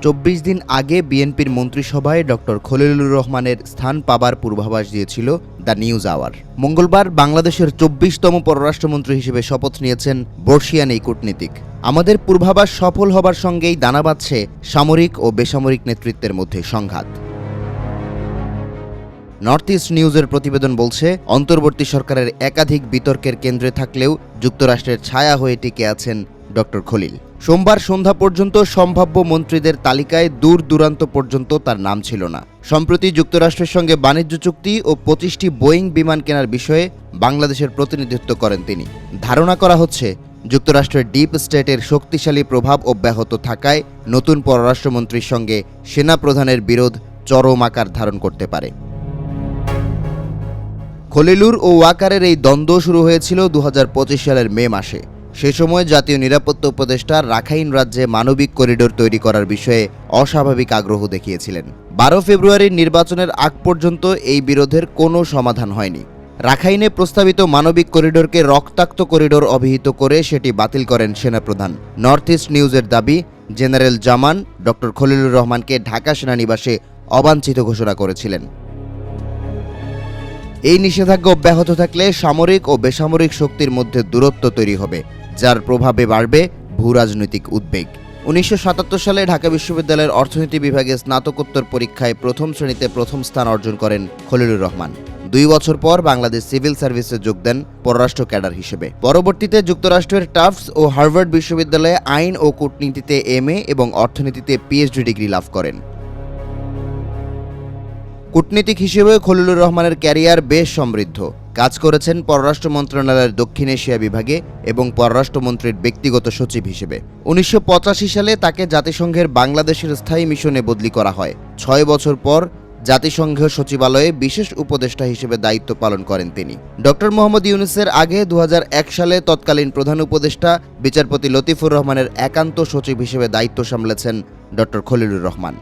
২৪ দিন আগে বিএনপির মন্ত্রিসভায় ডক্টর খলিলুর রহমানের স্থান পাবার পূর্বাভাস দিয়েছিল দ্য নিউজ আওয়ার। মঙ্গলবার বাংলাদেশের ২৪তম পররাষ্ট্রমন্ত্রী হিসেবে শপথ নিয়েছেন বর্ষিয়ান এই কূটনীতিক। আমাদের পূর্বাভাস সফল হবার সঙ্গেই দানা বাঁধছে সামরিক ও বেসামরিক নেতৃত্বের মধ্যে সংঘাত। নর্থ ইস্ট নিউজের প্রতিবেদন বলছে, অন্তর্বর্তী সরকারের একাধিক বিতর্কের কেন্দ্রে থাকলেও যুক্তরাষ্ট্রের ছায়া হয়ে টিকে আছেন ডক্টর খলিল। সোমবার সন্ধ্যা পর্যন্ত সম্ভাব্য মন্ত্রীদের তালিকায় দূর দূরান্ত পর্যন্ত তার নাম ছিল না। সম্প্রতি যুক্তরাষ্ট্রের সঙ্গে বাণিজ্য চুক্তি ও ২৫টি বোয়িং বিমান কেনার বিষয়ে বাংলাদেশের প্রতিনিধিত্ব করেন তিনি। ধারণা করা হচ্ছে, যুক্তরাষ্ট্রের ডিপ স্টেটের শক্তিশালী প্রভাব অব্যাহত থাকায় নতুন পররাষ্ট্রমন্ত্রীর সঙ্গে সেনাপ্রধানের বিরোধ চরম আকার ধারণ করতে পারে। খলিলুর ও ওয়াকারের এই দ্বন্দ্ব শুরু হয়েছিল ২০২৫ সালের মে মাসে। সে সময় জাতীয় নিরাপত্তা উপদেষ্টা রাখাইন রাজ্যে মানবিক করিডোর তৈরি করার বিষয়ে অস্বাভাবিক আগ্রহ দেখিয়েছিলেন। ১২ ফেব্রুয়ারির নির্বাচনের আগ পর্যন্ত এই বিরোধের কোনো সমাধান হয়নি। রাখাইনে প্রস্তাবিত মানবিক করিডোরকে রক্তাক্ত করিডোর অভিহিত করে সেটি বাতিল করেন সেনাপ্রধান। নর্থ ইস্ট নিউজের দাবি, জেনারেল জামান ডক্টর খলিলুর রহমানকে ঢাকা সেনানিবাসে অবাঞ্ছিত ঘোষণা করেছিলেন। এই নিষেধাজ্ঞা অব্যাহত থাকলে সামরিক ও বেসামরিক শক্তির মধ্যে দূরত্ব তৈরি হবে, যার প্রভাবে বাড়বে ভূরাজনৈতিক উদ্বেগ। ১৯৭৭ সালে ঢাকা বিশ্ববিদ্যালয়ের অর্থনীতি বিভাগে স্নাতকোত্তর পরীক্ষায় প্রথম শ্রেণীতে প্রথম স্থান অর্জন করেন খলিলুর রহমান। ২ বছর পর বাংলাদেশ সিভিল সার্ভিসে যোগ দেন পররাষ্ট্র ক্যাডার হিসেবে। পরবর্তীতে যুক্তরাষ্ট্রের টাফটস ও হার্ভার্ড বিশ্ববিদ্যালয়ে আইন ও কূটনীতিতে এমএ এবং অর্থনীতিতে পিএইচডি ডিগ্রি লাভ করেন। কূটনীতিক হিসেবে খলিলুর রহমানের ক্যারিয়ার বেশ সমৃদ্ধ। কাজ করেছেন পররাষ্ট্র মন্ত্রণালয়ের দক্ষিণ এশিয়া বিভাগে এবং পররাষ্ট্রমন্ত্রীর ব্যক্তিগত সচিব হিসেবে। ১৯৮৫ সালে তাকে জাতিসংঘের বাংলাদেশের স্থায়ী মিশনে বদলি করা হয়। ৬ বছর পর জাতিসংঘ সচিবালয়ে বিশেষ উপদেষ্টা হিসেবে দায়িত্ব পালন করেন তিনি। ডক্টর মোহাম্মদ ইউনূসের আগে ২০০১ সালে তৎকালীন প্রধান উপদেষ্টা বিচারপতি লতিফুর রহমানের একান্ত সচিব হিসেবে দায়িত্ব সামলেছেন ডক্টর খলিলুর রহমান।